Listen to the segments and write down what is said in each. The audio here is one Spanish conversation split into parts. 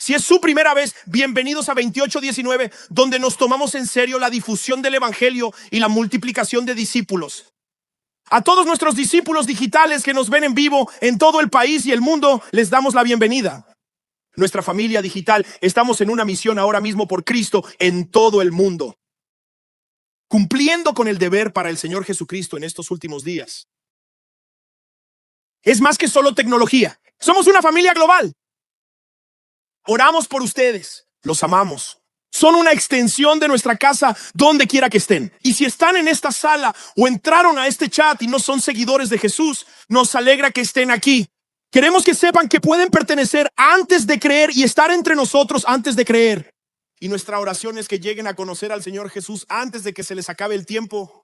Si es su primera vez, bienvenidos a 2819, donde nos tomamos en serio la difusión del evangelio y la multiplicación de discípulos. A todos nuestros discípulos digitales que nos ven en vivo en todo el país y el mundo, les damos la bienvenida. Nuestra familia digital, estamos en una misión ahora mismo por Cristo en todo el mundo, cumpliendo con el deber para el Señor Jesucristo en estos últimos días. Es más que solo tecnología. Somos una familia global. Oramos por ustedes. Los amamos. Son una extensión de nuestra casa donde quiera que estén. Y si están en esta sala o entraron a este chat y no son seguidores de Jesús, nos alegra que estén aquí. Queremos que sepan que pueden pertenecer antes de creer y estar entre nosotros antes de creer. Y nuestra oración es que lleguen a conocer al Señor Jesús antes de que se les acabe el tiempo.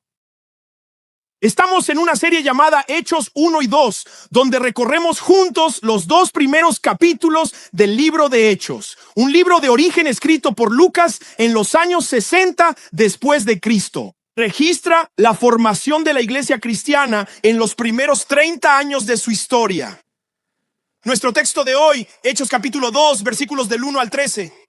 Estamos en una serie llamada Hechos 1 y 2, donde recorremos juntos los 2 primeros capítulos del libro de Hechos, un libro de origen escrito por Lucas en los años 60 después de Cristo. Registra la formación de la iglesia cristiana en los primeros 30 años de su historia. Nuestro texto de hoy, Hechos capítulo 2, versículos del 1 al 13.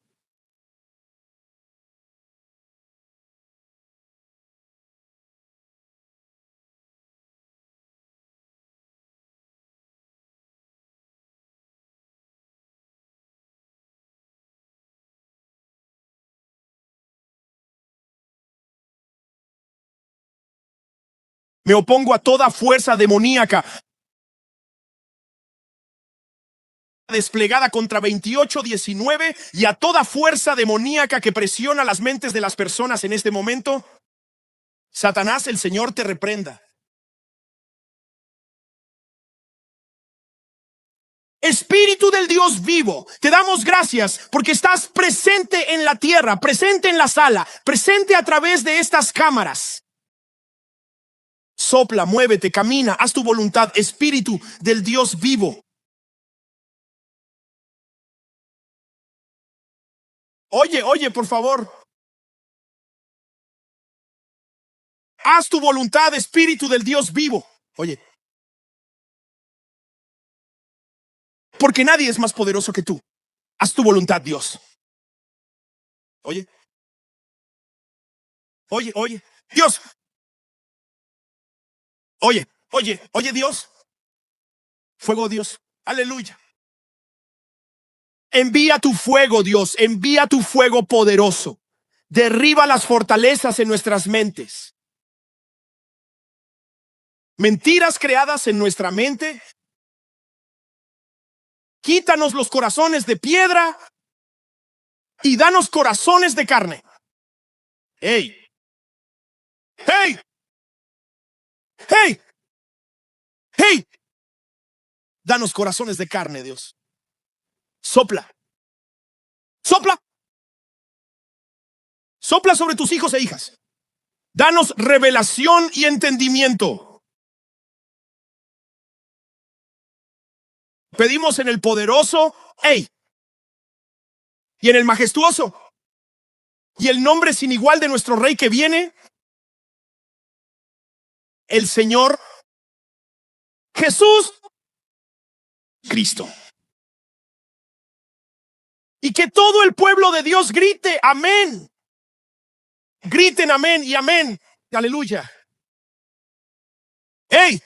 Me opongo a toda fuerza demoníaca desplegada contra 2819 y a toda fuerza demoníaca que presiona las mentes de las personas en este momento. Satanás, el Señor te reprenda. Espíritu del Dios vivo, te damos gracias porque estás presente en la tierra, presente en la sala, presente a través de estas cámaras. Sopla, muévete, camina, haz tu voluntad, Espíritu del Dios vivo. Oye, por favor. Haz tu voluntad, Espíritu del Dios vivo. Oye. Porque nadie es más poderoso que tú. Haz tu voluntad, Dios. Oye. Dios. Oye, Dios. Fuego, Dios. Aleluya. Envía tu fuego, Dios. Envía tu fuego poderoso. Derriba las fortalezas en nuestras mentes. Mentiras creadas en nuestra mente. Quítanos los corazones de piedra y danos corazones de carne. ¡Hey! Danos corazones de carne, Dios. Sopla sobre tus hijos e hijas. Danos revelación y entendimiento. Pedimos en el poderoso, y en el majestuoso, y el nombre sin igual de nuestro Rey que viene, el Señor Jesús Cristo. Y que todo el pueblo de Dios grite amén. Griten amén y amén. Aleluya. ¡Hey!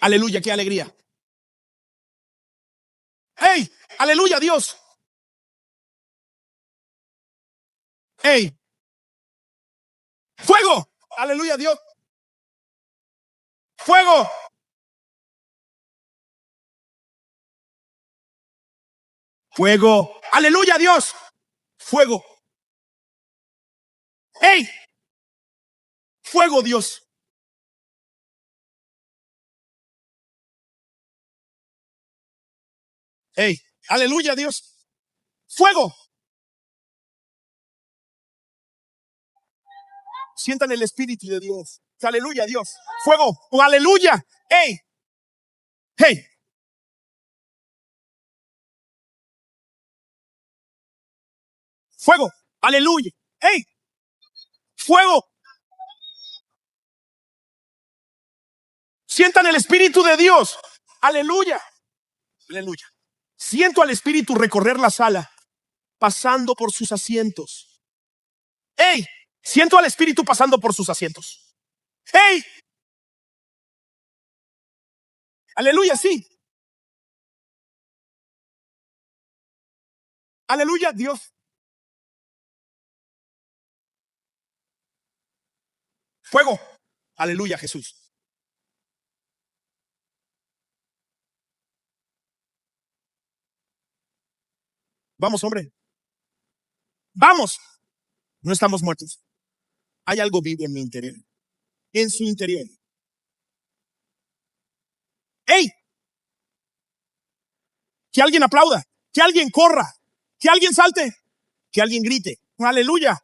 Aleluya, qué alegría. Aleluya, Dios. Fuego. Aleluya, Dios. Fuego. Fuego. Aleluya, Dios. Fuego. Fuego, Dios. Aleluya, Dios. Fuego. Sientan el Espíritu de Dios. Aleluya, Dios. Fuego. Aleluya. Fuego. Aleluya. ¡Hey! ¡Fuego! Sientan el Espíritu de Dios. Aleluya. Aleluya. Siento al Espíritu recorrer la sala, pasando por sus asientos. ¡Hey! Siento al Espíritu pasando por sus asientos. ¡Hey! Aleluya, sí. Aleluya, Dios. Fuego. Aleluya, Jesús. Vamos, hombre. Vamos. No estamos muertos. Hay algo vivo en mi interior. En su interior. ¡Hey! Que alguien aplauda. Que alguien corra. Que alguien salte. Que alguien grite. Aleluya.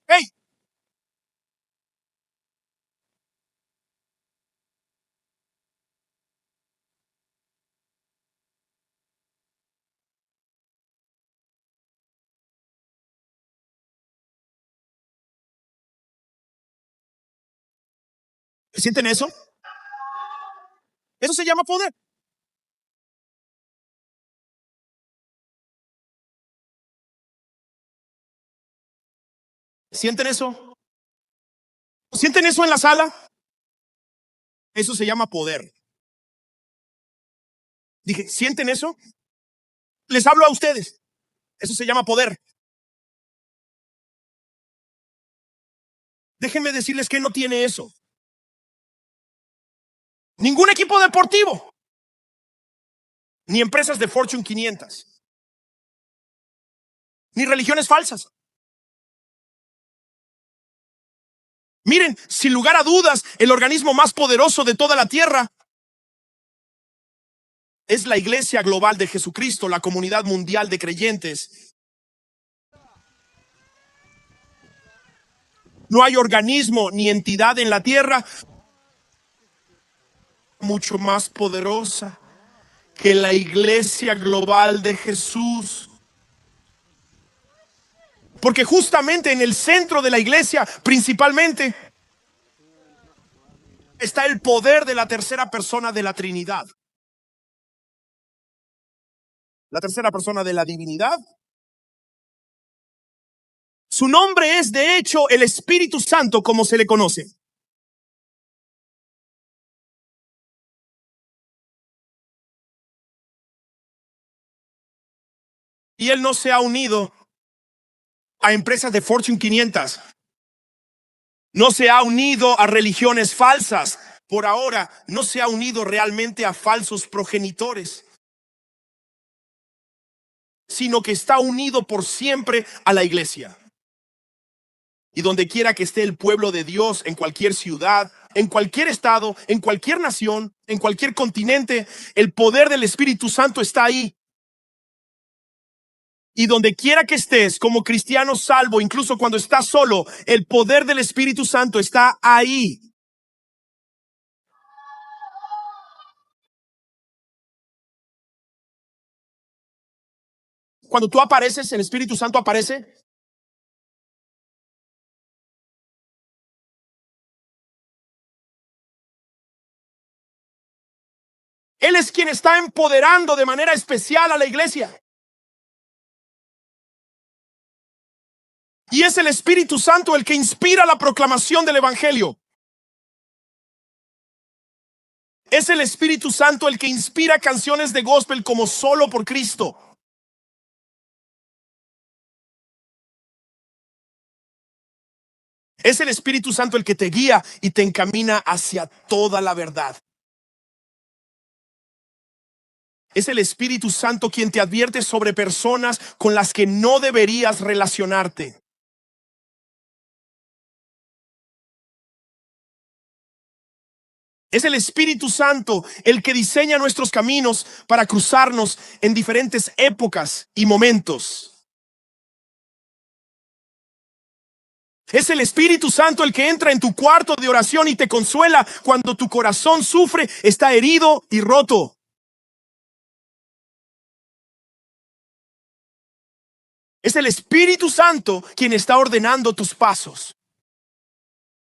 ¡Hey! ¿Sienten eso? Eso se llama poder. ¿Sienten eso? ¿Sienten eso en la sala? Eso se llama poder. Dije, ¿sienten eso? Les hablo a ustedes. Eso se llama poder. Déjenme decirles que no tiene eso. Ningún equipo deportivo, ni empresas de Fortune 500, ni religiones falsas. Miren, sin lugar a dudas, el organismo más poderoso de toda la tierra es la Iglesia Global de Jesucristo, la comunidad mundial de creyentes. No hay organismo ni entidad en la tierra mucho más poderosa que la Iglesia Global de Jesús. Porque justamente en el centro de la iglesia, principalmente, está el poder de la tercera persona de la Trinidad. La tercera persona de la divinidad. Su nombre es, de hecho, el Espíritu Santo, como se le conoce. Y él no se ha unido a empresas de Fortune 500. No se ha unido a religiones falsas. Por ahora, no se ha unido realmente a falsos progenitores, sino que está unido por siempre a la iglesia. Y donde quiera que esté el pueblo de Dios, en cualquier ciudad, en cualquier estado, en cualquier nación, en cualquier continente, el poder del Espíritu Santo está ahí. Y donde quiera que estés, como cristiano salvo, incluso cuando estás solo, el poder del Espíritu Santo está ahí. Cuando tú apareces, el Espíritu Santo aparece. Él es quien está empoderando de manera especial a la iglesia. Y es el Espíritu Santo el que inspira la proclamación del Evangelio. Es el Espíritu Santo el que inspira canciones de gospel como Solo por Cristo. Es el Espíritu Santo el que te guía y te encamina hacia toda la verdad. Es el Espíritu Santo quien te advierte sobre personas con las que no deberías relacionarte. Es el Espíritu Santo el que diseña nuestros caminos para cruzarnos en diferentes épocas y momentos. Es el Espíritu Santo el que entra en tu cuarto de oración y te consuela cuando tu corazón sufre, está herido y roto. Es el Espíritu Santo quien está ordenando tus pasos,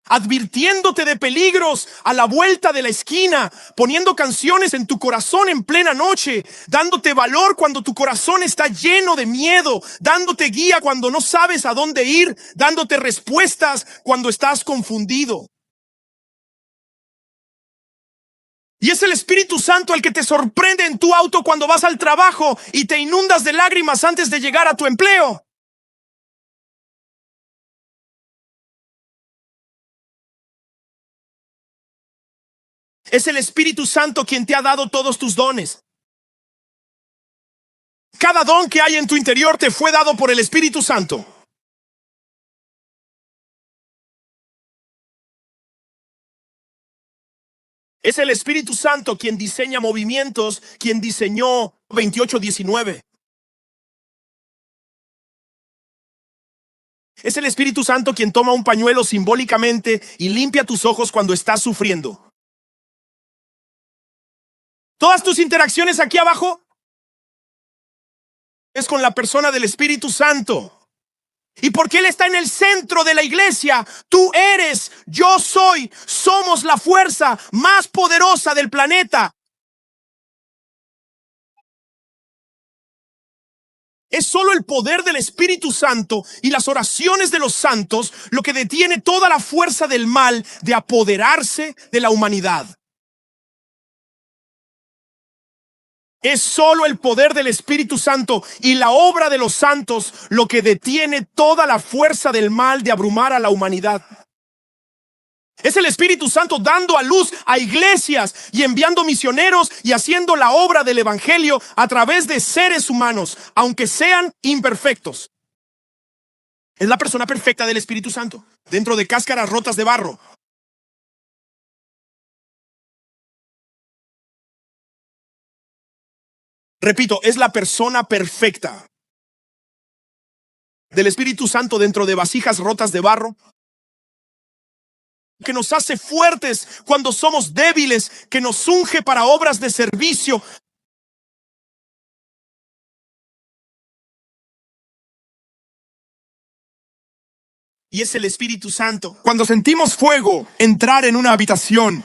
advirtiéndote de peligros a la vuelta de la esquina, poniendo canciones en tu corazón en plena noche, dándote valor cuando tu corazón está lleno de miedo, dándote guía cuando no sabes a dónde ir, dándote respuestas cuando estás confundido. Y es el Espíritu Santo el que te sorprende en tu auto cuando vas al trabajo y te inundas de lágrimas antes de llegar a tu empleo. Es el Espíritu Santo quien te ha dado todos tus dones. Cada don que hay en tu interior te fue dado por el Espíritu Santo. Es el Espíritu Santo quien diseña movimientos, quien diseñó 28:19. Es el Espíritu Santo quien toma un pañuelo simbólicamente y limpia tus ojos cuando estás sufriendo. Todas tus interacciones aquí abajo es con la persona del Espíritu Santo. Y porque Él está en el centro de la iglesia, tú eres, yo soy, somos la fuerza más poderosa del planeta. Es solo el poder del Espíritu Santo y las oraciones de los santos lo que detiene toda la fuerza del mal de apoderarse de la humanidad. Es solo el poder del Espíritu Santo y la obra de los santos lo que detiene toda la fuerza del mal de abrumar a la humanidad. Es el Espíritu Santo dando a luz a iglesias y enviando misioneros y haciendo la obra del evangelio a través de seres humanos, aunque sean imperfectos. Es la persona perfecta del Espíritu Santo, dentro de cáscaras rotas de barro. Repito, es la persona perfecta del Espíritu Santo dentro de vasijas rotas de barro, que nos hace fuertes cuando somos débiles, que nos unge para obras de servicio. Y es el Espíritu Santo. Cuando sentimos fuego entrar en una habitación,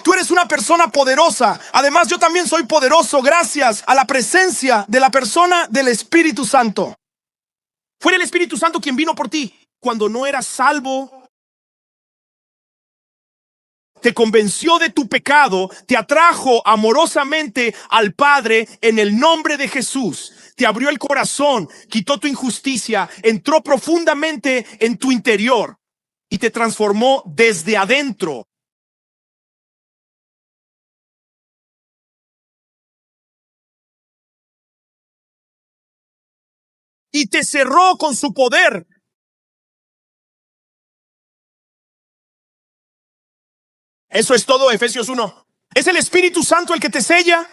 tú eres una persona poderosa. Además, yo también soy poderoso gracias a la presencia de la persona del Espíritu Santo. Fue el Espíritu Santo quien vino por ti cuando no eras salvo. Te convenció de tu pecado, te atrajo amorosamente al Padre en el nombre de Jesús. Te abrió el corazón, quitó tu injusticia, entró profundamente en tu interior y te transformó desde adentro. Y te cerró con su poder. Eso es todo, Efesios 1. Es el Espíritu Santo el que te sella.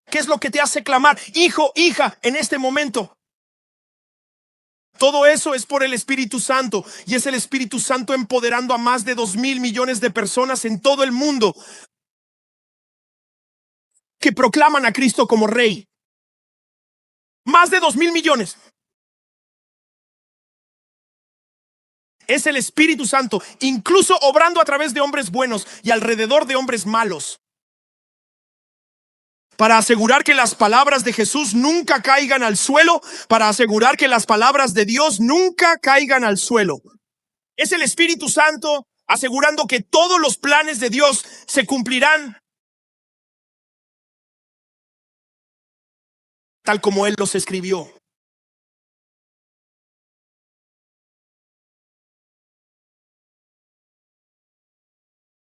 ¿Qué es lo que te hace clamar, hijo, hija, en este momento? Todo eso es por el Espíritu Santo. Y es el Espíritu Santo empoderando a más de 2.000 millones de personas en todo el mundo que proclaman a Cristo como Rey. Más de 2.000 millones. Es el Espíritu Santo, incluso obrando a través de hombres buenos y alrededor de hombres malos, para asegurar que las palabras de Jesús nunca caigan al suelo, para asegurar que las palabras de Dios nunca caigan al suelo. Es el Espíritu Santo asegurando que todos los planes de Dios se cumplirán tal como Él los escribió.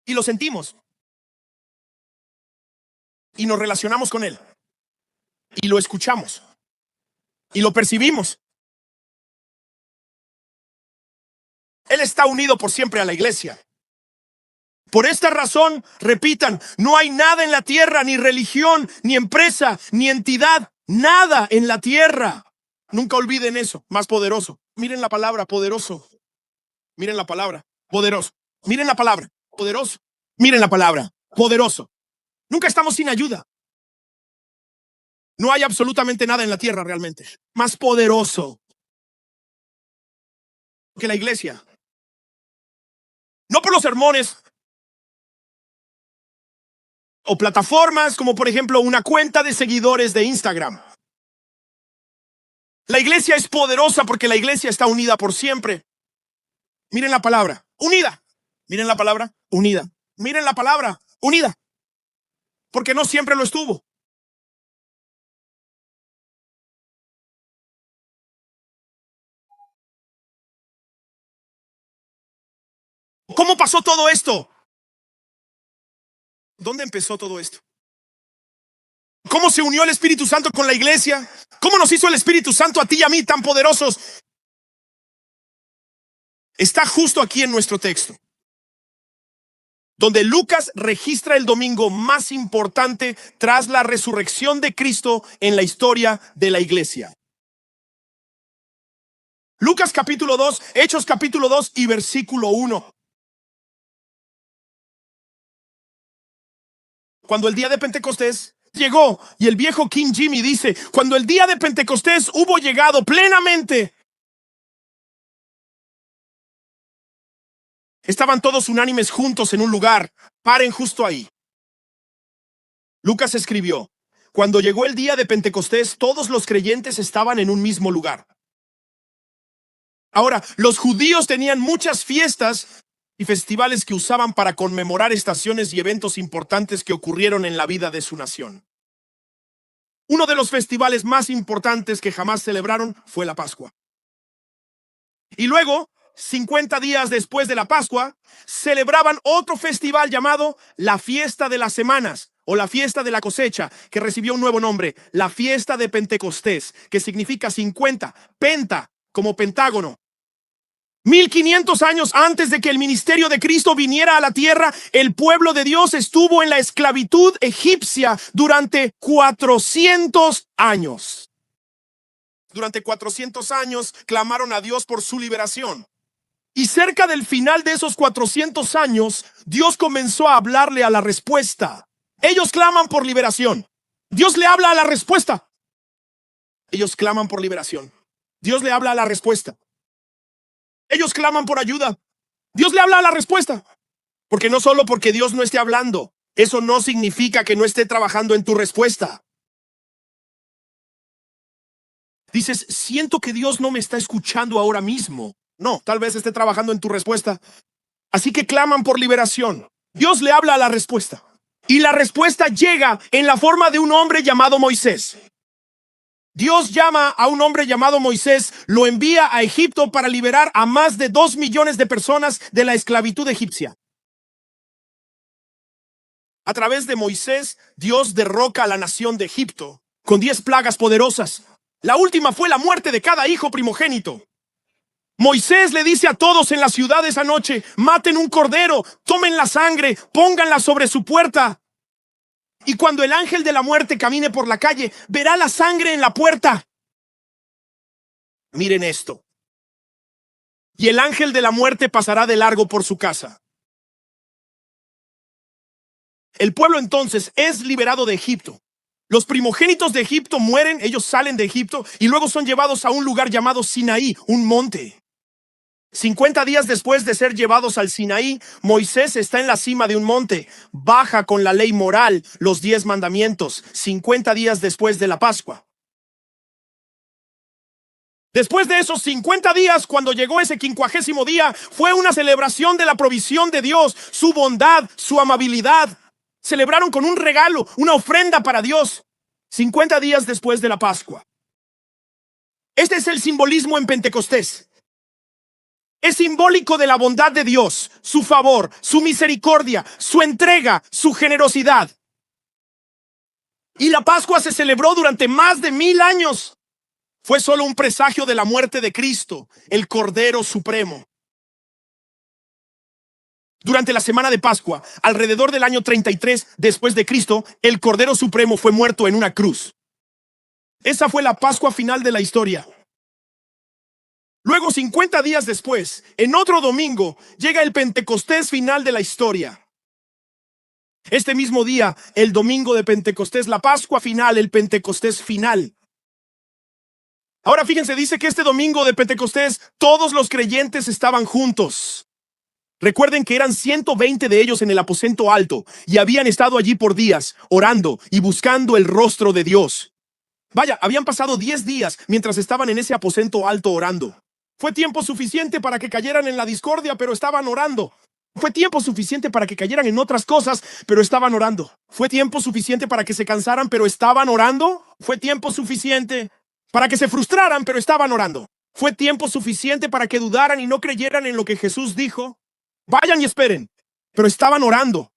Y lo sentimos. Y nos relacionamos con Él. Y lo escuchamos. Y lo percibimos. Él está unido por siempre a la iglesia. Por esta razón, repitan, no hay nada en la tierra, ni religión, ni empresa, ni entidad, nada en la tierra. Nunca olviden eso, más poderoso. Miren la palabra poderoso. Miren la palabra poderoso. Miren la palabra poderoso. Miren la palabra poderoso. Nunca estamos sin ayuda. No hay absolutamente nada en la tierra realmente más poderoso que la iglesia. No por los sermones o plataformas como por ejemplo una cuenta de seguidores de Instagram. La iglesia es poderosa porque la iglesia está unida por siempre. Miren la palabra, unida. Miren la palabra, unida. Miren la palabra, unida. Porque no siempre lo estuvo. ¿Cómo pasó todo esto? ¿Dónde empezó todo esto? ¿Cómo se unió el Espíritu Santo con la iglesia? ¿Cómo nos hizo el Espíritu Santo a ti y a mí tan poderosos? Está justo aquí en nuestro texto, donde Lucas registra el domingo más importante tras la resurrección de Cristo en la historia de la iglesia. Lucas capítulo 2, Hechos capítulo 2 y versículo 1. Cuando el día de Pentecostés llegó, y el viejo King Jimmy dice, cuando el día de Pentecostés hubo llegado plenamente, estaban todos unánimes juntos en un lugar. Paren justo ahí. Lucas escribió, cuando llegó el día de Pentecostés, todos los creyentes estaban en un mismo lugar. Ahora, los judíos tenían muchas fiestas y festivales que usaban para conmemorar estaciones y eventos importantes que ocurrieron en la vida de su nación. Uno de los festivales más importantes que jamás celebraron fue la Pascua. Y luego, 50 días después de la Pascua, celebraban otro festival llamado la Fiesta de las Semanas o la Fiesta de la Cosecha, que recibió un nuevo nombre, la Fiesta de Pentecostés, que significa 50, penta, como pentágono. 1500 años antes de que el ministerio de Cristo viniera a la tierra, el pueblo de Dios estuvo en la esclavitud egipcia durante 400 años. Durante 400 años clamaron a Dios por su liberación. Y cerca del final de esos 400 años, Dios comenzó a hablarle a la respuesta. Ellos claman por liberación. Dios le habla a la respuesta. Ellos claman por liberación. Dios le habla a la respuesta. Ellos claman por ayuda. Dios le habla a la respuesta. Porque no solo porque Dios no esté hablando, eso no significa que no esté trabajando en tu respuesta. Dices, siento que Dios no me está escuchando ahora mismo. No, tal vez esté trabajando en tu respuesta. Así que claman por liberación. Dios le habla a la respuesta. Y la respuesta llega en la forma de un hombre llamado Moisés. Dios llama a un hombre llamado Moisés, lo envía a Egipto para liberar a más de 2 millones de personas de la esclavitud egipcia. A través de Moisés, Dios derroca a la nación de Egipto con 10 plagas poderosas. La última fue la muerte de cada hijo primogénito. Moisés le dice a todos en la ciudad esa noche, maten un cordero, tomen la sangre, pónganla sobre su puerta. Y cuando el ángel de la muerte camine por la calle, verá la sangre en la puerta. Miren esto. Y el ángel de la muerte pasará de largo por su casa. El pueblo entonces es liberado de Egipto. Los primogénitos de Egipto mueren, ellos salen de Egipto y luego son llevados a un lugar llamado Sinaí, un monte. 50 días después de ser llevados al Sinaí, Moisés está en la cima de un monte, baja con la ley moral, los 10 mandamientos, 50 días después de la Pascua. Después de esos 50 días, cuando llegó ese 50º día, fue una celebración de la provisión de Dios, su bondad, su amabilidad. Celebraron con un regalo, una ofrenda para Dios, 50 días después de la Pascua. Este es el simbolismo en Pentecostés. Es simbólico de la bondad de Dios, su favor, su misericordia, su entrega, su generosidad. Y la Pascua se celebró durante más de 1000 años. Fue solo un presagio de la muerte de Cristo, el Cordero Supremo. Durante la semana de Pascua, alrededor del año 33 después de Cristo, el Cordero Supremo fue muerto en una cruz. Esa fue la Pascua final de la historia. Luego, 50 días después, en otro domingo, llega el Pentecostés final de la historia. Este mismo día, el domingo de Pentecostés, la Pascua final, el Pentecostés final. Ahora fíjense, dice que este domingo de Pentecostés, todos los creyentes estaban juntos. Recuerden que eran 120 de ellos en el aposento alto y habían estado allí por días, orando y buscando el rostro de Dios. Vaya, habían pasado 10 días mientras estaban en ese aposento alto orando. Fue tiempo suficiente para que cayeran en la discordia, pero estaban orando. Fue tiempo suficiente para que cayeran en otras cosas, pero estaban orando. Fue tiempo suficiente para que se cansaran, pero estaban orando. Fue tiempo suficiente para que se frustraran, pero estaban orando. Fue tiempo suficiente para que dudaran y no creyeran en lo que Jesús dijo. Vayan y esperen, pero estaban orando.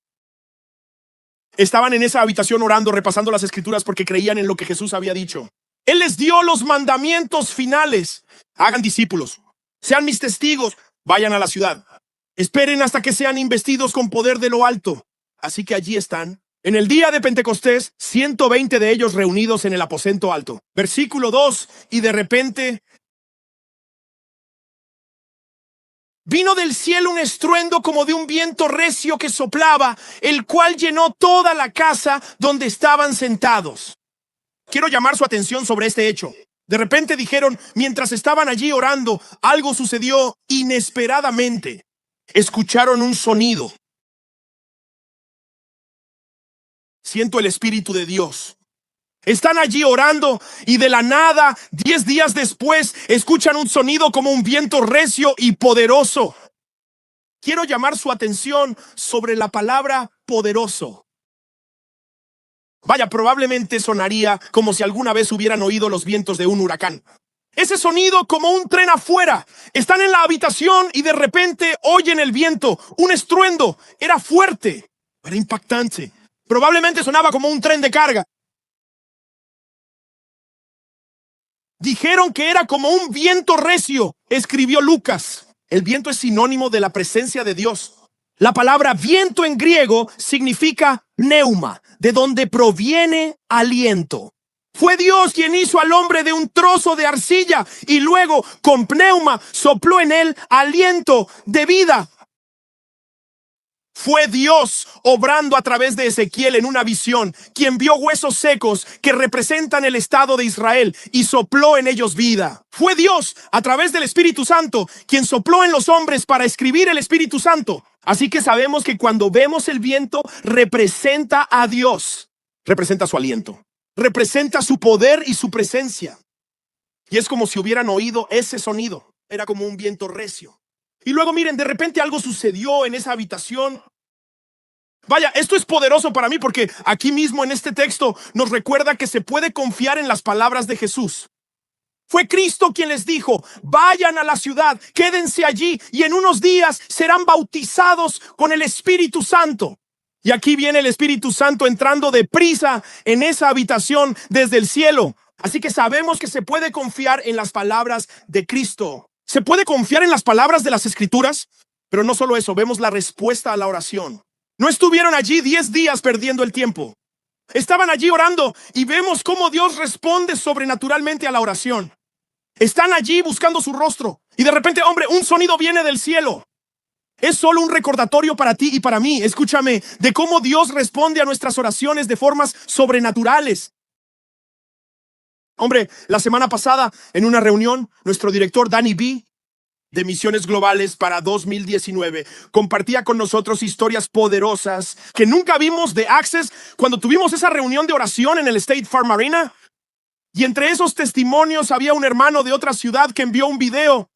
Estaban en esa habitación orando, repasando las escrituras porque creían en lo que Jesús había dicho. Él les dio los mandamientos finales. Hagan discípulos, sean mis testigos, vayan a la ciudad. Esperen hasta que sean investidos con poder de lo alto. Así que allí están. En el día de Pentecostés, 120 de ellos reunidos en el aposento alto. Versículo 2, y de repente vino del cielo un estruendo como de un viento recio que soplaba, el cual llenó toda la casa donde estaban sentados. Quiero llamar su atención sobre este hecho. De repente dijeron, mientras estaban allí orando, algo sucedió inesperadamente. Escucharon un sonido. Siento el Espíritu de Dios. Están allí orando y de la nada, 10 días después, escuchan un sonido como un viento recio y poderoso. Quiero llamar su atención sobre la palabra poderoso. Vaya, probablemente sonaría como si alguna vez hubieran oído los vientos de un huracán. Ese sonido como un tren afuera. Están en la habitación y de repente oyen el viento, un estruendo. Era fuerte, era impactante. Probablemente sonaba como un tren de carga. Dijeron que era como un viento recio, escribió Lucas. El viento es sinónimo de la presencia de Dios. La palabra viento en griego significa pneuma, de donde proviene aliento. Fue Dios quien hizo al hombre de un trozo de arcilla y luego con pneuma sopló en él aliento de vida. Fue Dios obrando a través de Ezequiel en una visión, quien vio huesos secos que representan el estado de Israel y sopló en ellos vida. Fue Dios a través del Espíritu Santo quien sopló en los hombres para escribir el Espíritu Santo. Así que sabemos que cuando vemos el viento representa a Dios, representa su aliento, representa su poder y su presencia. Y es como si hubieran oído ese sonido. Era como un viento recio. Y luego miren, de repente algo sucedió en esa habitación. Vaya, esto es poderoso para mí porque aquí mismo en este texto nos recuerda que se puede confiar en las palabras de Jesús. Fue Cristo quien les dijo, vayan a la ciudad, quédense allí y en unos días serán bautizados con el Espíritu Santo. Y aquí viene el Espíritu Santo entrando deprisa en esa habitación desde el cielo. Así que sabemos que se puede confiar en las palabras de Cristo. Se puede confiar en las palabras de las Escrituras, pero no solo eso, vemos la respuesta a la oración. No estuvieron allí 10 días perdiendo el tiempo. Estaban allí orando y vemos cómo Dios responde sobrenaturalmente a la oración. Están allí buscando su rostro y de repente, hombre, un sonido viene del cielo. Es solo un recordatorio para ti y para mí, escúchame, de cómo Dios responde a nuestras oraciones de formas sobrenaturales. Hombre, la semana pasada en una reunión, nuestro director Danny B. de Misiones Globales para 2019 compartía con nosotros historias poderosas que nunca vimos de Access cuando tuvimos esa reunión de oración en el State Farm Arena. Y entre esos testimonios había un hermano de otra ciudad que envió un video.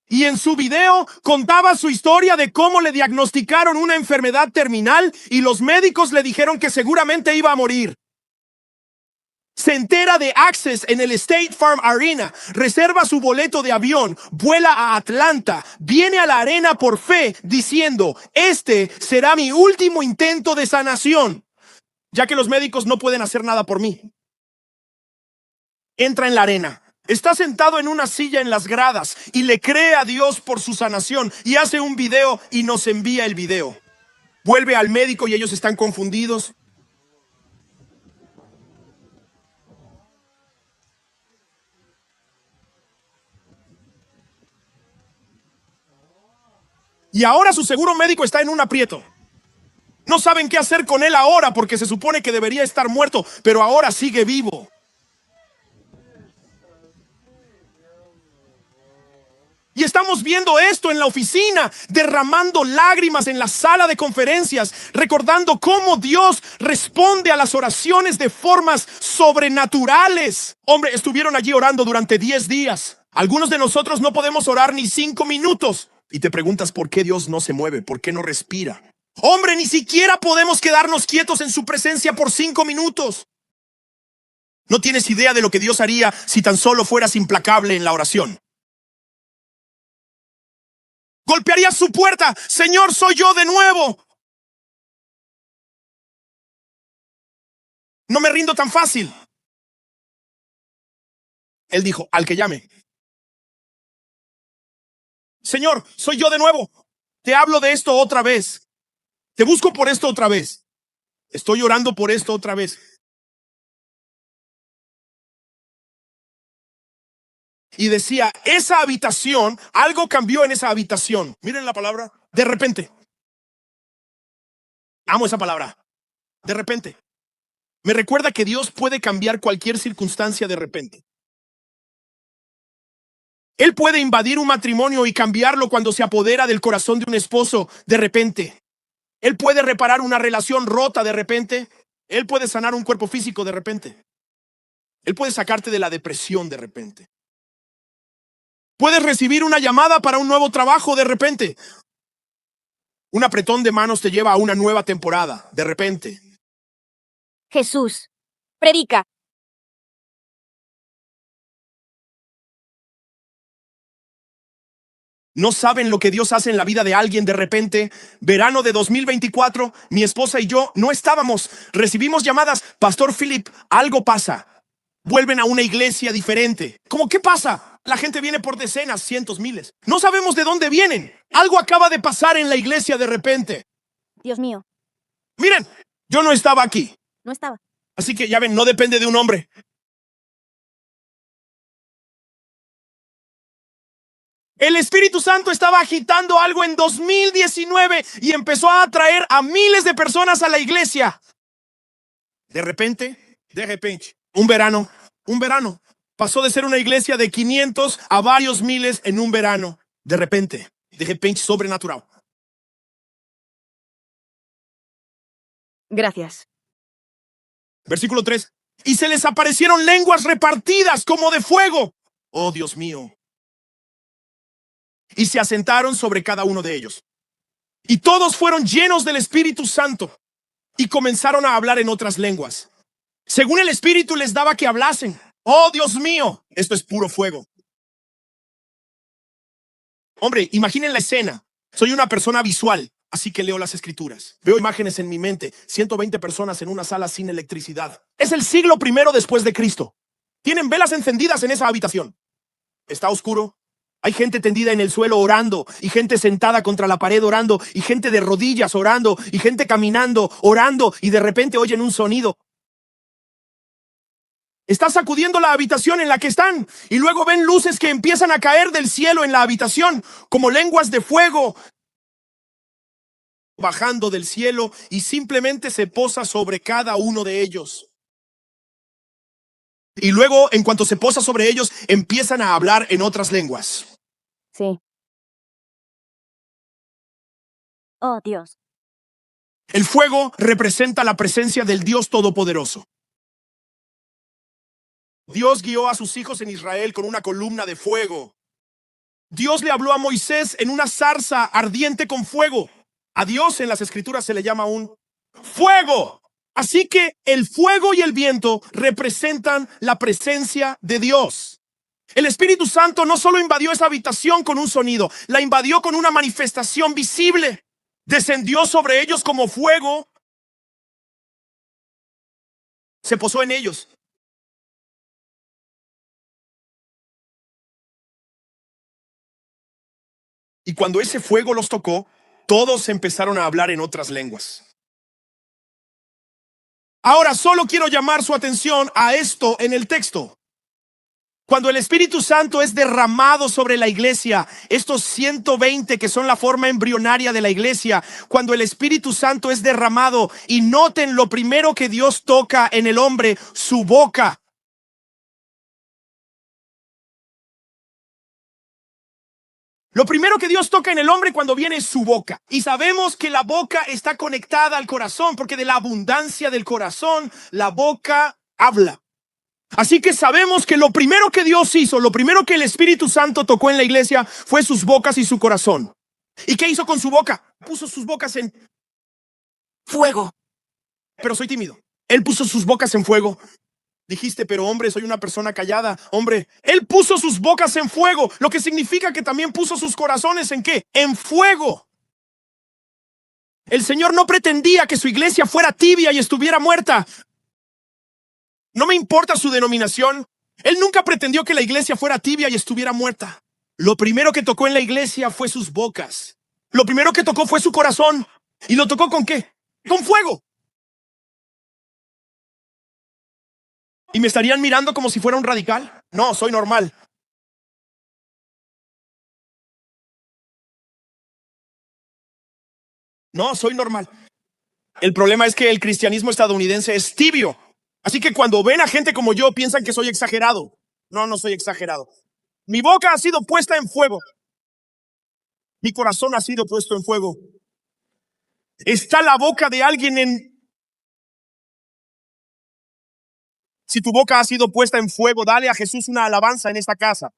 Y en su video contaba su historia de cómo le diagnosticaron una enfermedad terminal y los médicos le dijeron que seguramente iba a morir. Se entera de Access en el State Farm Arena, reserva su boleto de avión, vuela a Atlanta, viene a la arena por fe diciendo, este será mi último intento de sanación, ya que los médicos no pueden hacer nada por mí. Entra en la arena, Está sentado en una silla en las gradas y le cree a Dios por su sanación y hace un video y nos envía el video. Vuelve al médico y ellos están confundidos. Y ahora su seguro médico está en un aprieto. No saben qué hacer con él ahora porque se supone que debería estar muerto, pero ahora sigue vivo. Y estamos viendo esto en la oficina, derramando lágrimas en la sala de conferencias, recordando cómo Dios responde a las oraciones de formas sobrenaturales. Hombre, estuvieron allí orando durante 10 días. Algunos de nosotros no podemos orar ni 5 minutos. Y te preguntas por qué Dios no se mueve, por qué no respira. Hombre, ni siquiera podemos quedarnos quietos en su presencia por 5 minutos. No tienes idea de lo que Dios haría si tan solo fueras implacable en la oración. Golpearía su puerta. Señor, soy yo de nuevo. No me rindo tan fácil. Él dijo, al que llame. Señor, soy yo de nuevo. Te hablo de esto otra vez. Te busco por esto otra vez. Estoy orando por esto otra vez. Y decía, esa habitación, algo cambió en esa habitación. Miren la palabra, de repente. Amo esa palabra, de repente. Me recuerda que Dios puede cambiar cualquier circunstancia de repente. Él puede invadir un matrimonio y cambiarlo cuando se apodera del corazón de un esposo de repente. Él puede reparar una relación rota de repente. Él puede sanar un cuerpo físico de repente. Él puede sacarte de la depresión de repente. Puedes recibir una llamada para un nuevo trabajo de repente. Un apretón de manos te lleva a una nueva temporada de repente. Jesús, predica. No saben lo que Dios hace en la vida de alguien de repente. Verano de 2024, mi esposa y yo no estábamos. Recibimos llamadas. Pastor Philip, algo pasa. Vuelven a una iglesia diferente. ¿Cómo qué pasa? La gente viene por decenas, cientos, miles. No sabemos de dónde vienen. Algo acaba de pasar en la iglesia de repente. Dios mío, Miren, yo no estaba aquí. no estaba. Así que ya ven, no depende de un hombre. El Espíritu Santo estaba agitando algo en 2019 y empezó a atraer a miles de personas a la iglesia. De repente, un verano. Pasó de ser una iglesia de 500 a varios miles en un verano. De repente, sobrenatural. Gracias. Versículo 3. Y se les aparecieron lenguas repartidas como de fuego. Oh, Dios mío. Y se asentaron sobre cada uno de ellos. Y todos fueron llenos del Espíritu Santo y comenzaron a hablar en otras lenguas, según el Espíritu les daba que hablasen. Oh, Dios mío, esto es puro fuego. Hombre, imaginen la escena. Soy una persona visual, así que leo las escrituras. Veo imágenes en mi mente. 120 personas en una sala sin electricidad. Es el siglo I después de Cristo. Tienen velas encendidas en esa habitación. Está oscuro. Hay gente tendida en el suelo orando, y gente sentada contra la pared orando, y gente de rodillas orando, y gente caminando, orando, y de repente oyen un sonido. Está sacudiendo la habitación en la que están, y luego ven luces que empiezan a caer del cielo en la habitación, como lenguas de fuego, bajando del cielo, y simplemente se posa sobre cada uno de ellos. Y luego, en cuanto se posa sobre ellos, empiezan a hablar en otras lenguas. Sí. Oh, Dios. El fuego representa la presencia del Dios Todopoderoso. Dios guió a sus hijos en Israel con una columna de fuego. Dios le habló a Moisés en una zarza ardiente con fuego. A Dios en las escrituras se le llama un fuego. Así que el fuego y el viento representan la presencia de Dios. El Espíritu Santo no solo invadió esa habitación con un sonido, la invadió con una manifestación visible. Descendió sobre ellos como fuego. Se posó en ellos. Y cuando ese fuego los tocó, todos empezaron a hablar en otras lenguas. Ahora solo quiero llamar su atención a esto en el texto. Cuando el Espíritu Santo es derramado sobre la iglesia, estos 120 que son la forma embrionaria de la iglesia, cuando el Espíritu Santo es derramado, y noten lo primero que Dios toca en el hombre, su boca. Lo primero que Dios toca en el hombre cuando viene es su boca. Y sabemos que la boca está conectada al corazón, porque de la abundancia del corazón, la boca habla. Así que sabemos que lo primero que Dios hizo, lo primero que el Espíritu Santo tocó en la iglesia fue sus bocas y su corazón. ¿Y qué hizo con su boca? Puso sus bocas en fuego. Pero soy tímido. Él puso sus bocas en fuego. Dijiste, pero hombre, soy una persona callada. Hombre, Él puso sus bocas en fuego, lo que significa que también puso sus corazones ¿en qué? En fuego. El Señor no pretendía que su iglesia fuera tibia y estuviera muerta. No me importa su denominación. Él nunca pretendió que la iglesia fuera tibia y estuviera muerta. Lo primero que tocó en la iglesia fue sus bocas. Lo primero que tocó fue su corazón. ¿Y lo tocó con qué? Con fuego. ¿Y me estarían mirando como si fuera un radical? No, soy normal. No, soy normal. El problema es que el cristianismo estadounidense es tibio. Así que cuando ven a gente como yo, piensan que soy exagerado. No, no soy exagerado. Mi boca ha sido puesta en fuego. Mi corazón ha sido puesto en fuego. Está la boca de alguien en... Si tu boca ha sido puesta en fuego, dale a Jesús una alabanza en esta casa.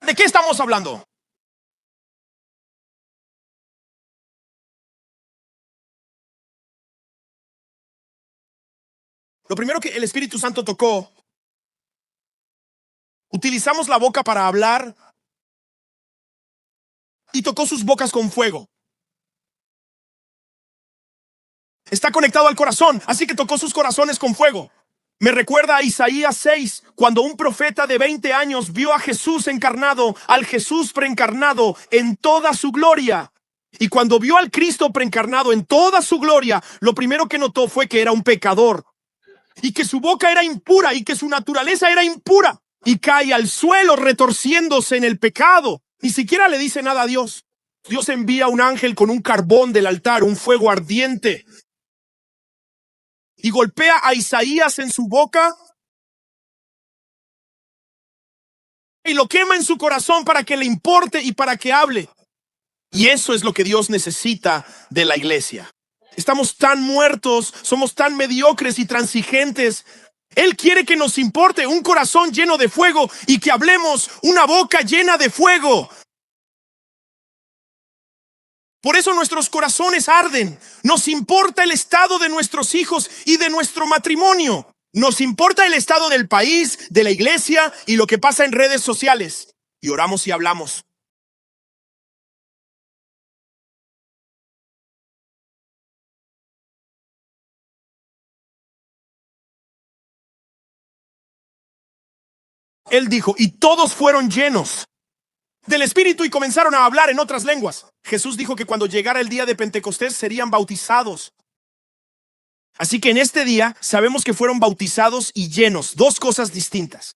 ¿De qué estamos hablando? Lo primero que el Espíritu Santo tocó, utilizamos la boca para hablar y tocó sus bocas con fuego. Está conectado al corazón, así que tocó sus corazones con fuego. Me recuerda a Isaías 6, cuando un profeta de 20 años vio a Jesús encarnado, al Jesús preencarnado en toda su gloria. Y cuando vio al Cristo preencarnado en toda su gloria, lo primero que notó fue que era un pecador. Y que su boca era impura y que su naturaleza era impura. Y cae al suelo retorciéndose en el pecado. Ni siquiera le dice nada a Dios. Dios envía un ángel con un carbón del altar, un fuego ardiente. Y golpea a Isaías en su boca. Y lo quema en su corazón para que le importe y para que hable. Y eso es lo que Dios necesita de la iglesia. Estamos tan muertos, somos tan mediocres y transigentes. Él quiere que nos importe un corazón lleno de fuego y que hablemos una boca llena de fuego. Por eso nuestros corazones arden. Nos importa el estado de nuestros hijos y de nuestro matrimonio. Nos importa el estado del país, de la iglesia y lo que pasa en redes sociales. Y oramos y hablamos. Él dijo, y todos fueron llenos del Espíritu y comenzaron a hablar en otras lenguas. Jesús dijo que cuando llegara el día de Pentecostés serían bautizados. Así que en este día sabemos que fueron bautizados y llenos, dos cosas distintas.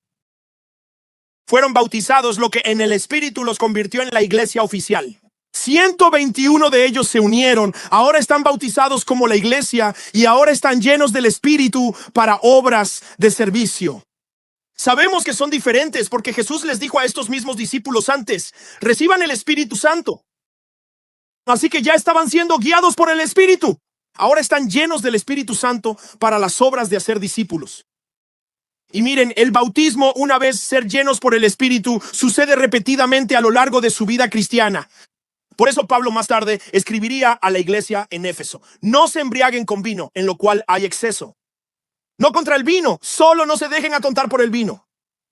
Fueron bautizados, lo que en el Espíritu los convirtió en la iglesia oficial. 121 de ellos se unieron, ahora están bautizados como la iglesia y ahora están llenos del Espíritu para obras de servicio. Sabemos que son diferentes porque Jesús les dijo a estos mismos discípulos antes, reciban el Espíritu Santo. Así que ya estaban siendo guiados por el Espíritu. Ahora están llenos del Espíritu Santo para las obras de hacer discípulos. Y miren, el bautismo, una vez ser llenos por el Espíritu, sucede repetidamente a lo largo de su vida cristiana. Por eso Pablo más tarde escribiría a la iglesia en Éfeso, no se embriaguen con vino, en lo cual hay exceso. No contra el vino, solo no se dejen atontar por el vino.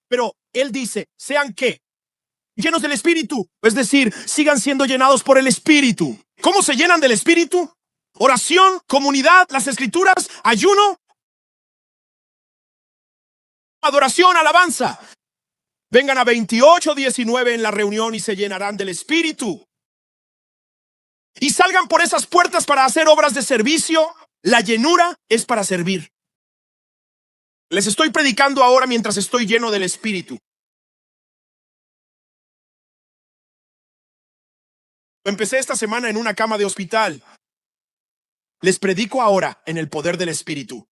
Pero él dice, ¿sean qué? Llenos del Espíritu, es decir, sigan siendo llenados por el Espíritu. ¿Cómo se llenan del Espíritu? oración, comunidad, las escrituras, ayuno, adoración, alabanza. Vengan a 28:19 en la reunión y se llenarán del Espíritu. Y salgan por esas puertas para hacer obras de servicio. La llenura es para servir. Les estoy predicando ahora mientras estoy lleno del Espíritu. Empecé esta semana en una cama de hospital. Les predico ahora en el poder del Espíritu.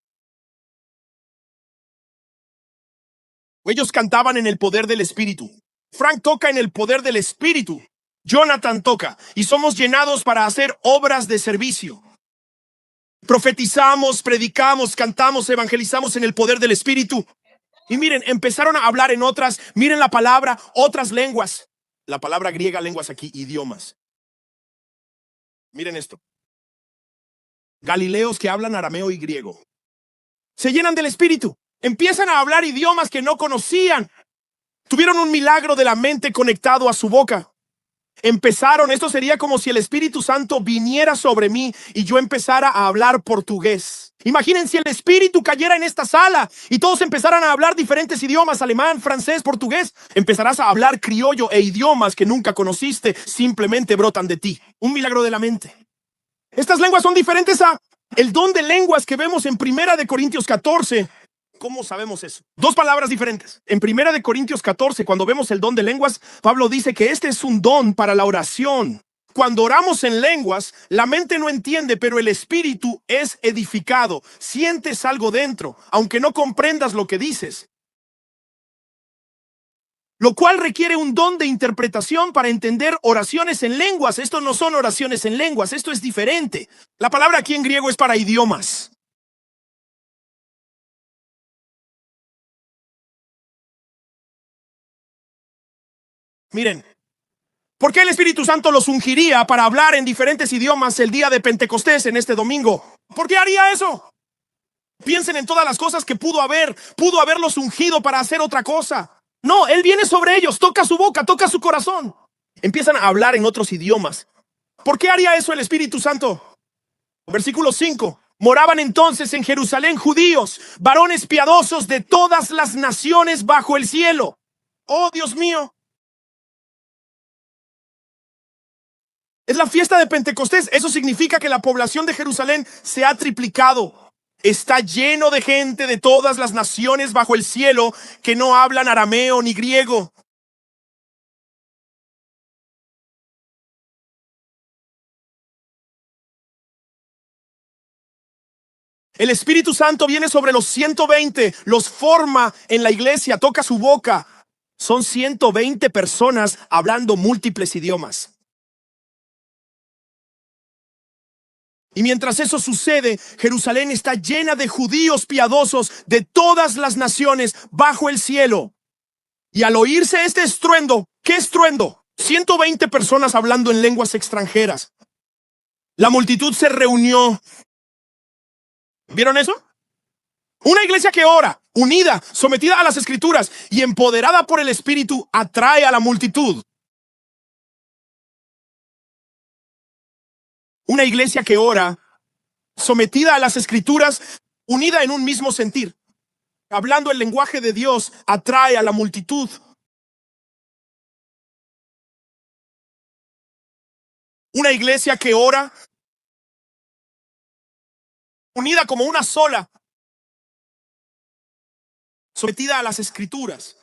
Ellos cantaban en el poder del Espíritu. Frank toca en el poder del Espíritu. Jonathan toca. Y somos llenados para hacer obras de servicio. Profetizamos, predicamos, cantamos, evangelizamos en el poder del Espíritu. Y miren, empezaron a hablar en otras. Miren la palabra, otras lenguas. La palabra griega, lenguas aquí, idiomas. Miren esto. Galileos que hablan arameo y griego. Se llenan del Espíritu. Empiezan a hablar idiomas que no conocían. Tuvieron un milagro de la mente conectado a su boca. Esto sería como si el Espíritu Santo viniera sobre mí y yo empezara a hablar portugués. Imaginen si el Espíritu cayera en esta sala y todos empezaran a hablar diferentes idiomas, alemán, francés, portugués. Empezarás a hablar criollo e idiomas que nunca conociste, simplemente brotan de ti. Un milagro de la mente. Estas lenguas son diferentes a el don de lenguas que vemos en 1 Corintios 14. ¿Cómo sabemos eso? Dos palabras diferentes. En 1 Corintios 14, cuando vemos el don de lenguas, Pablo dice que este es un don para la oración. Cuando oramos en lenguas, la mente no entiende, pero el espíritu es edificado. Sientes algo dentro, aunque no comprendas lo que dices. Lo cual requiere un don de interpretación para entender oraciones en lenguas. Esto no son oraciones en lenguas, esto es diferente. La palabra aquí en griego es para idiomas. Miren, ¿por qué el Espíritu Santo los ungiría para hablar en diferentes idiomas el día de Pentecostés en este domingo? ¿Por qué haría eso? Piensen en todas las cosas que pudo haberlos ungido para hacer otra cosa. No, Él viene sobre ellos, toca su boca, toca su corazón. Empiezan a hablar en otros idiomas. ¿Por qué haría eso el Espíritu Santo? Versículo 5. Moraban entonces en Jerusalén judíos, varones piadosos de todas las naciones bajo el cielo. Oh, Dios mío. Es la fiesta de Pentecostés. Eso significa que la población de Jerusalén se ha triplicado. Está lleno de gente de todas las naciones bajo el cielo que no hablan arameo ni griego. El Espíritu Santo viene sobre los 120, los forma en la iglesia, toca su boca. Son 120 personas hablando múltiples idiomas. Y mientras eso sucede, Jerusalén está llena de judíos piadosos de todas las naciones bajo el cielo. Y al oírse este estruendo, ¿qué estruendo? 120 personas hablando en lenguas extranjeras. La multitud se reunió. ¿Vieron eso? Una iglesia que ora, unida, sometida a las escrituras y empoderada por el Espíritu, atrae a la multitud. Una iglesia que ora, sometida a las escrituras, unida en un mismo sentir, hablando el lenguaje de Dios, atrae a la multitud. Una iglesia que ora, unida como una sola, sometida a las escrituras,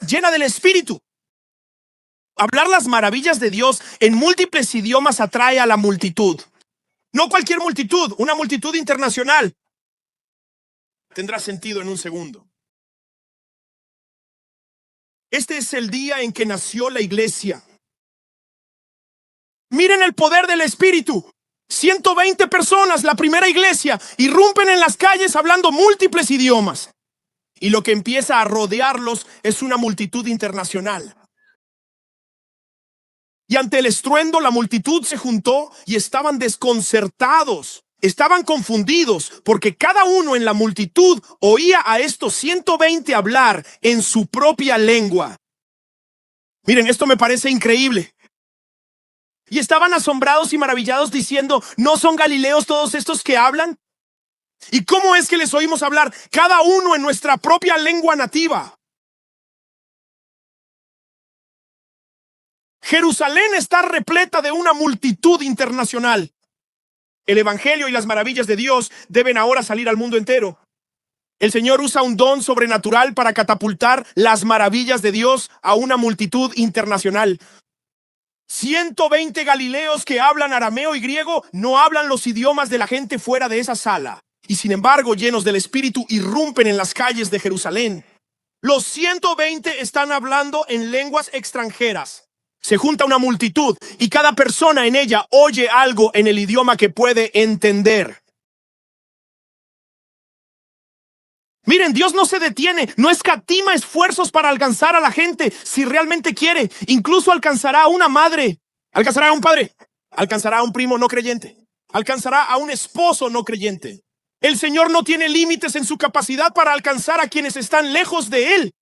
llena del Espíritu. Hablar las maravillas de Dios en múltiples idiomas atrae a la multitud. No cualquier multitud, una multitud internacional. Tendrá sentido en un segundo. Este es el día en que nació la iglesia. Miren el poder del Espíritu. 120 personas, la primera iglesia, irrumpen en las calles hablando múltiples idiomas. Y lo que empieza a rodearlos es una multitud internacional. Y ante el estruendo la multitud se juntó y estaban desconcertados. Estaban confundidos porque cada uno en la multitud oía a estos 120 hablar en su propia lengua. Miren, esto me parece increíble. Y estaban asombrados y maravillados diciendo, ¿no son galileos todos estos que hablan? ¿Y cómo es que les oímos hablar cada uno en nuestra propia lengua nativa? Jerusalén está repleta de una multitud internacional. El evangelio y las maravillas de Dios deben ahora salir al mundo entero. El Señor usa un don sobrenatural para catapultar las maravillas de Dios a una multitud internacional. 120 galileos que hablan arameo y griego no hablan los idiomas de la gente fuera de esa sala. Y sin embargo, llenos del Espíritu, irrumpen en las calles de Jerusalén. Los 120 están hablando en lenguas extranjeras. Se junta una multitud y cada persona en ella oye algo en el idioma que puede entender. Miren, Dios no se detiene, no escatima esfuerzos para alcanzar a la gente si realmente quiere. Incluso alcanzará a una madre, alcanzará a un padre, alcanzará a un primo no creyente, alcanzará a un esposo no creyente. El Señor no tiene límites en su capacidad para alcanzar a quienes están lejos de Él.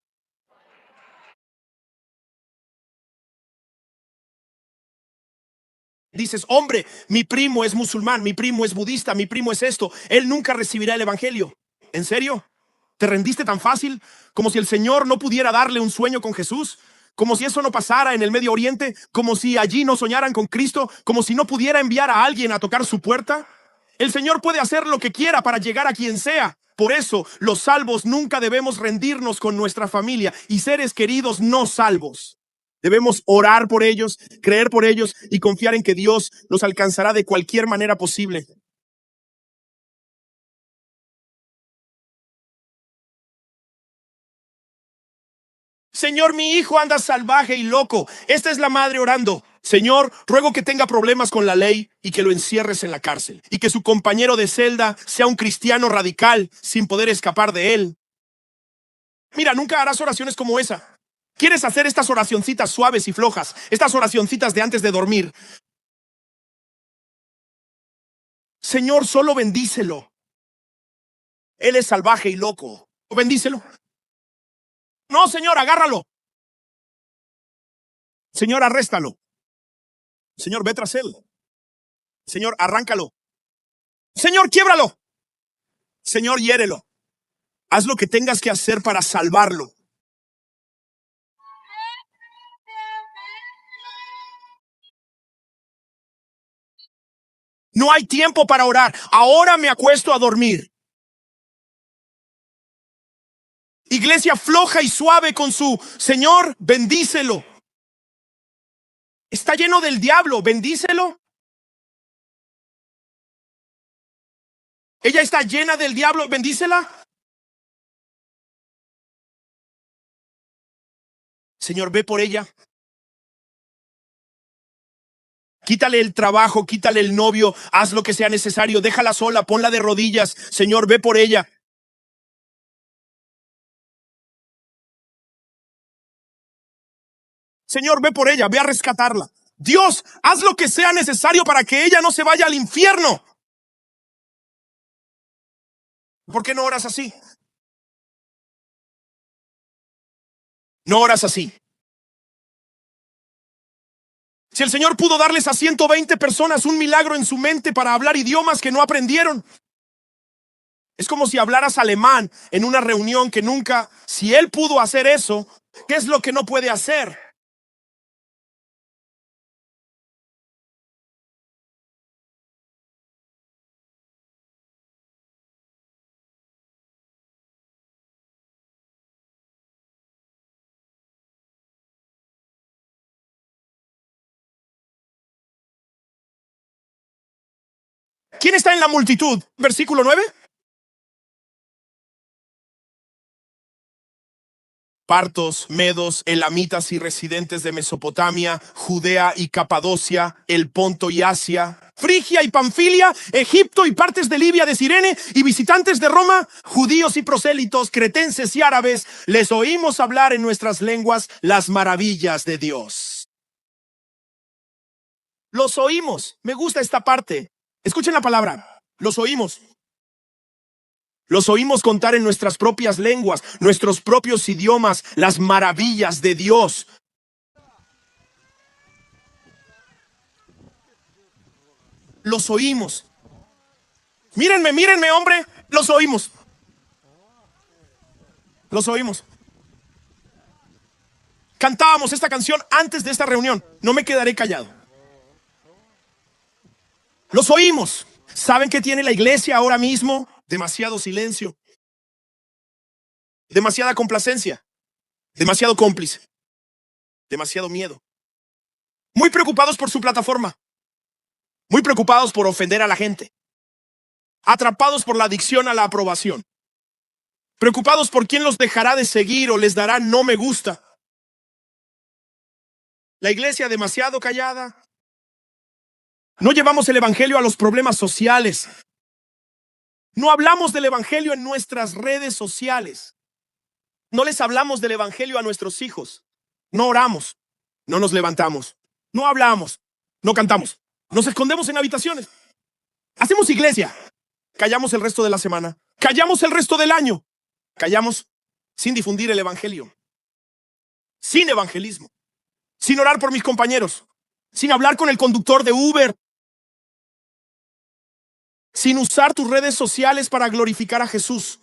Dices, hombre, mi primo es musulmán, mi primo es budista, mi primo es esto. Él nunca recibirá el evangelio. ¿En serio? ¿Te rendiste tan fácil? Como si el Señor no pudiera darle un sueño con Jesús. Como si eso no pasara en el Medio Oriente. Como si allí no soñaran con Cristo. Como si no pudiera enviar a alguien a tocar su puerta. El Señor puede hacer lo que quiera para llegar a quien sea. Por eso, los salvos nunca debemos rendirnos con nuestra familia y seres queridos no salvos. Debemos orar por ellos, creer por ellos y confiar en que Dios los alcanzará de cualquier manera posible. Señor, mi hijo anda salvaje y loco. Esta es la madre orando. Señor, ruego que tenga problemas con la ley y que lo encierres en la cárcel. Y que su compañero de celda sea un cristiano radical sin poder escapar de él. Mira, nunca harás oraciones como esa. ¿Quieres hacer estas oracioncitas suaves y flojas? Estas oracioncitas de antes de dormir. Señor, solo bendícelo. Él es salvaje y loco. Bendícelo. No, Señor, agárralo. Señor, arréstalo. Señor, ve tras él. Señor, arráncalo. Señor, quiébralo. Señor, hiérelo. Haz lo que tengas que hacer para salvarlo. No hay tiempo para orar. Ahora me acuesto a dormir. Iglesia floja y suave con su Señor, bendícelo. Está lleno del diablo, bendícelo. Ella está llena del diablo, bendícela. Señor, ve por ella. Quítale el trabajo, quítale el novio, haz lo que sea necesario, déjala sola, ponla de rodillas. Señor, ve por ella. Señor, ve por ella, ve a rescatarla. Dios, haz lo que sea necesario para que ella no se vaya al infierno. ¿Por qué no oras así? No oras así. Si el Señor pudo darles a 120 personas un milagro en su mente para hablar idiomas que no aprendieron. Es como si hablaras alemán en una reunión que nunca, si Él pudo hacer eso, ¿qué es lo que no puede hacer? ¿Quién está en la multitud? Versículo 9. Partos, medos, elamitas y residentes de Mesopotamia, Judea y Capadocia, el Ponto y Asia, Frigia y Panfilia, Egipto y partes de Libia de Cirene y visitantes de Roma, judíos y prosélitos, cretenses y árabes, les oímos hablar en nuestras lenguas las maravillas de Dios. Los oímos. Me gusta esta parte. Escuchen la palabra. Los oímos. Los oímos contar en nuestras propias lenguas, nuestros propios idiomas, las maravillas de Dios. los oímos. Mírenme, mírenme, hombre, los oímos. Los oímos. Cantábamos esta canción antes de esta reunión. No me quedaré callado. Los oímos. ¿Saben qué tiene la iglesia ahora mismo? Demasiado silencio. Demasiada complacencia. Demasiado cómplice. Demasiado miedo. Muy preocupados por su plataforma. Muy preocupados por ofender a la gente. Atrapados por la adicción a la aprobación. Preocupados por quién los dejará de seguir o les dará no me gusta. La iglesia demasiado callada. No llevamos el evangelio a los problemas sociales. No hablamos del evangelio en nuestras redes sociales. No les hablamos del evangelio a nuestros hijos. No oramos. No nos levantamos. No hablamos. No cantamos. Nos escondemos en habitaciones. Hacemos iglesia. Callamos el resto de la semana. Callamos el resto del año. Callamos sin difundir el evangelio. Sin evangelismo. Sin orar por mis compañeros. Sin hablar con el conductor de Uber. Sin usar tus redes sociales para glorificar a Jesús.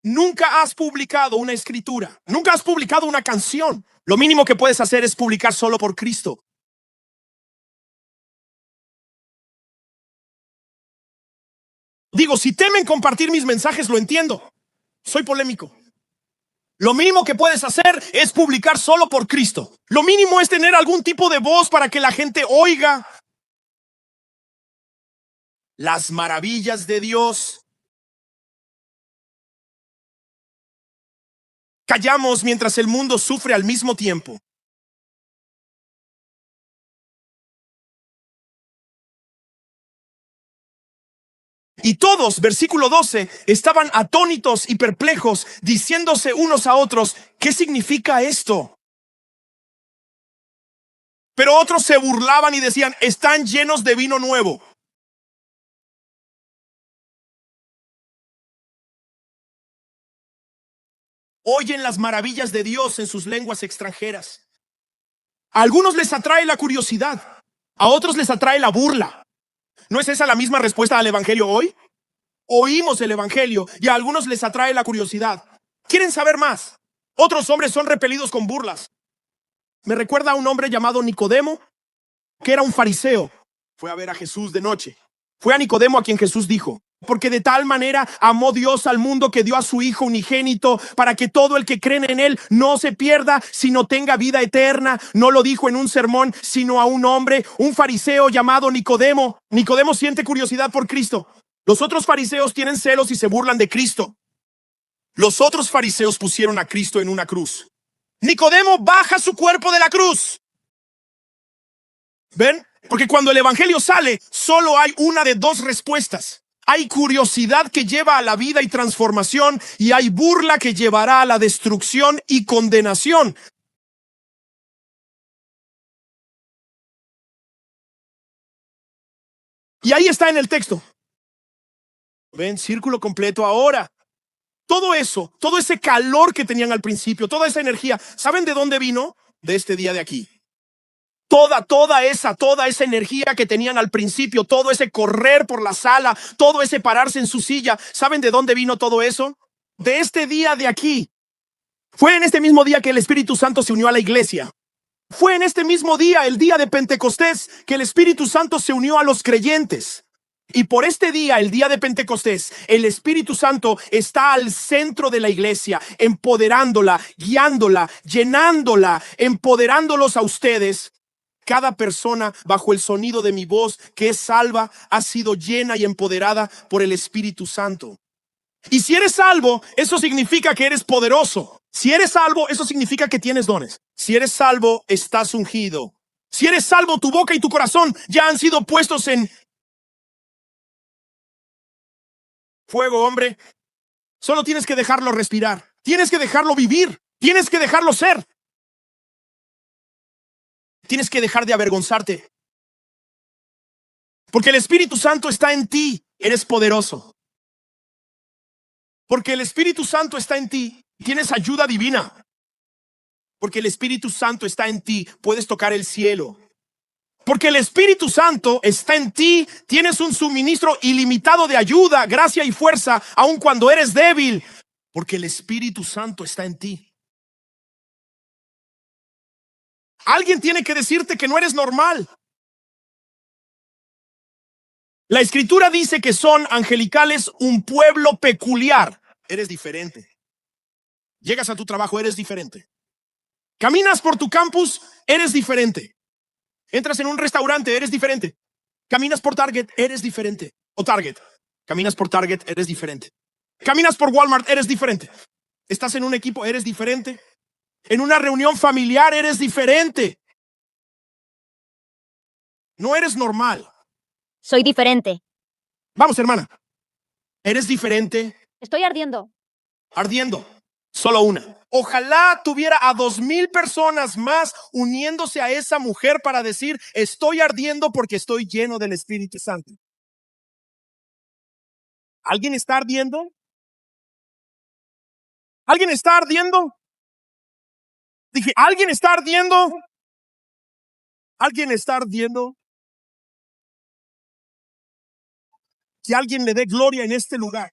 Nunca has publicado una escritura. Nunca has publicado una canción. Lo mínimo que puedes hacer es publicar solo por Cristo. Digo, si temen compartir mis mensajes, lo entiendo. Soy polémico. Lo mínimo que puedes hacer es publicar solo por Cristo. Lo mínimo es tener algún tipo de voz para que la gente oiga las maravillas de Dios. Callamos mientras el mundo sufre al mismo tiempo. Y todos, versículo 12, estaban atónitos y perplejos, diciéndose unos a otros, ¿qué significa esto? Pero otros se burlaban y decían, están llenos de vino nuevo. Oyen las maravillas de Dios en sus lenguas extranjeras. A algunos les atrae la curiosidad, a otros les atrae la burla. ¿No es esa la misma respuesta al evangelio hoy? Oímos el evangelio y a algunos les atrae la curiosidad. ¿Quieren saber más? Otros hombres son repelidos con burlas. Me recuerda a un hombre llamado Nicodemo, que era un fariseo. Fue a ver a Jesús de noche. Fue a Nicodemo a quien Jesús dijo, porque de tal manera amó Dios al mundo que dio a su Hijo unigénito para que todo el que cree en Él no se pierda, sino tenga vida eterna. No lo dijo en un sermón, sino a un hombre, un fariseo llamado Nicodemo. Nicodemo siente curiosidad por Cristo. Los otros fariseos tienen celos y se burlan de Cristo. Los otros fariseos pusieron a Cristo en una cruz. Nicodemo baja su cuerpo de la cruz. ¿Ven? Porque cuando el evangelio sale, solo hay una de dos respuestas. Hay curiosidad que lleva a la vida y transformación, y hay burla que llevará a la destrucción y condenación. Y ahí está en el texto. Ven, círculo completo ahora. Todo eso, todo ese calor que tenían al principio, toda esa energía, ¿saben de dónde vino? De este día de aquí. Toda esa energía que tenían al principio, todo ese correr por la sala, todo ese pararse en su silla, ¿saben de dónde vino todo eso? De este día de aquí. Fue en este mismo día que el Espíritu Santo se unió a la iglesia. Fue en este mismo día, el día de Pentecostés, que el Espíritu Santo se unió a los creyentes. Y por este día, el día de Pentecostés, el Espíritu Santo está al centro de la iglesia, empoderándola, guiándola, llenándola, empoderándolos a ustedes. Cada persona bajo el sonido de mi voz que es salva ha sido llena y empoderada por el Espíritu Santo. Y si eres salvo, eso significa que eres poderoso. Si eres salvo, eso significa que tienes dones. Si eres salvo, estás ungido. Si eres salvo, tu boca y tu corazón ya han sido puestos en fuego, hombre. Solo tienes que dejarlo respirar. Tienes que dejarlo vivir. Tienes que dejarlo ser. Tienes que dejar de avergonzarte. Porque el Espíritu Santo está en ti. Eres poderoso. Porque el Espíritu Santo está en ti. Tienes ayuda divina. Porque el Espíritu Santo está en ti. Puedes tocar el cielo. Porque el Espíritu Santo está en ti, tienes un suministro ilimitado de ayuda, gracia y fuerza, aun cuando eres débil, porque el Espíritu Santo está en ti. Alguien tiene que decirte que no eres normal. La Escritura dice que son angelicales, un pueblo peculiar. Eres diferente. Llegas a tu trabajo, eres diferente. Caminas por tu campus, eres diferente. Entras en un restaurante, eres diferente. Caminas por Target, eres diferente. O Target. Caminas por Target, eres diferente. Caminas por Walmart, eres diferente. Estás en un equipo, eres diferente. En una reunión familiar, eres diferente. No eres normal. Soy diferente. Vamos, hermana. Eres diferente. Estoy ardiendo. Ardiendo. Solo una. Ojalá tuviera a 2,000 personas más uniéndose a esa mujer para decir: estoy ardiendo porque estoy lleno del Espíritu Santo. ¿Alguien está ardiendo? ¿Alguien está ardiendo? Dije, ¿alguien está ardiendo? ¿Alguien está ardiendo? Que alguien le dé gloria en este lugar.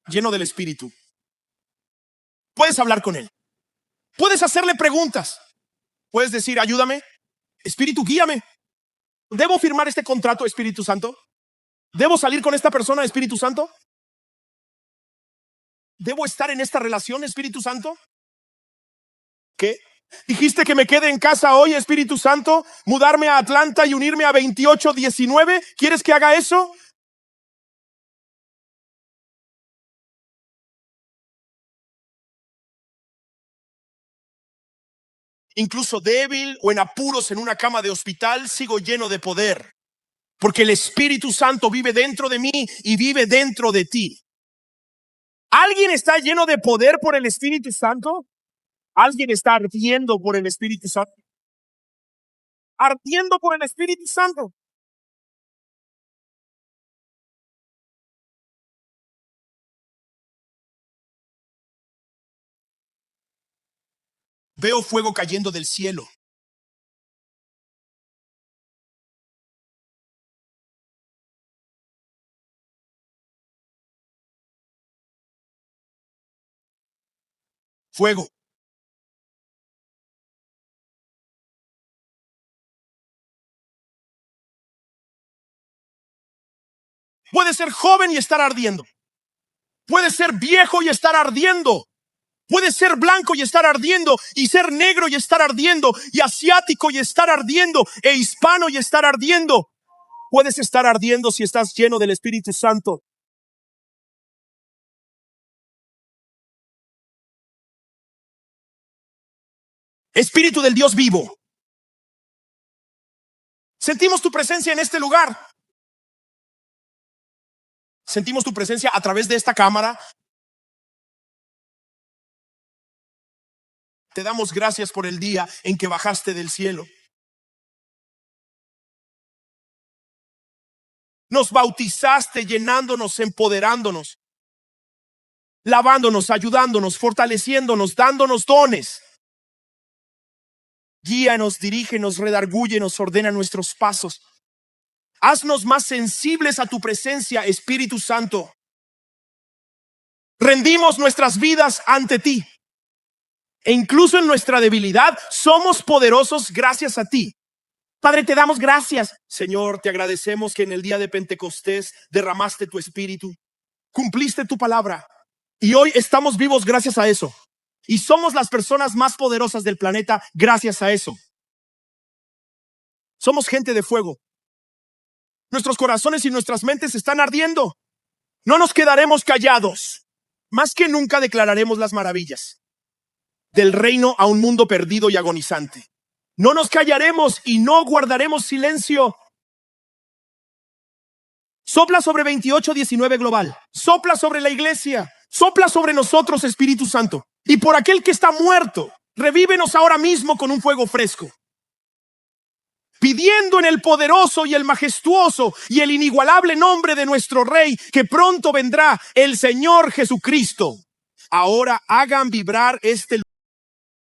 Lleno del Espíritu. Puedes hablar con Él. Puedes hacerle preguntas. Puedes decir: ayúdame. Espíritu, guíame. ¿Debo firmar este contrato, Espíritu Santo? ¿Debo salir con esta persona, Espíritu Santo? ¿Debo estar en esta relación, Espíritu Santo? ¿Qué? ¿Dijiste que me quede en casa hoy, Espíritu Santo? ¿Mudarme a Atlanta y unirme a 2819? ¿Quieres que haga eso? Incluso débil o en apuros en una cama de hospital, sigo lleno de poder. Porque el Espíritu Santo vive dentro de mí y vive dentro de ti. ¿Alguien está lleno de poder por el Espíritu Santo? ¿Alguien está ardiendo por el Espíritu Santo? Ardiendo por el Espíritu Santo. Veo fuego cayendo del cielo. Fuego. Puede ser joven y estar ardiendo. Puede ser viejo y estar ardiendo. Puede ser blanco y estar ardiendo, y ser negro y estar ardiendo, y asiático y estar ardiendo, e hispano y estar ardiendo. Puedes estar ardiendo si estás lleno del Espíritu Santo. Espíritu del Dios vivo. Sentimos tu presencia en este lugar. Sentimos tu presencia a través de esta cámara. Te damos gracias por el día en que bajaste del cielo. Nos bautizaste llenándonos, empoderándonos, lavándonos, ayudándonos, fortaleciéndonos, dándonos dones. Guíanos, dirígenos, redargúyenos, ordena nuestros pasos. Haznos más sensibles a tu presencia, Espíritu Santo. Rendimos nuestras vidas ante ti. E incluso en nuestra debilidad somos poderosos gracias a ti. Padre, te damos gracias. Señor, te agradecemos que en el día de Pentecostés derramaste tu Espíritu, cumpliste tu palabra, y hoy estamos vivos gracias a eso. Y somos las personas más poderosas del planeta gracias a eso. Somos gente de fuego. Nuestros corazones y nuestras mentes están ardiendo. No nos quedaremos callados. Más que nunca declararemos las maravillas del reino a un mundo perdido y agonizante. No nos callaremos y no guardaremos silencio. Sopla sobre 2819 Global. Sopla sobre la iglesia. Sopla sobre nosotros, Espíritu Santo. Y por aquel que está muerto, revívenos ahora mismo con un fuego fresco. pidiendo en el poderoso y el majestuoso y el inigualable nombre de nuestro Rey, que pronto vendrá, el Señor Jesucristo. Ahora hagan vibrar este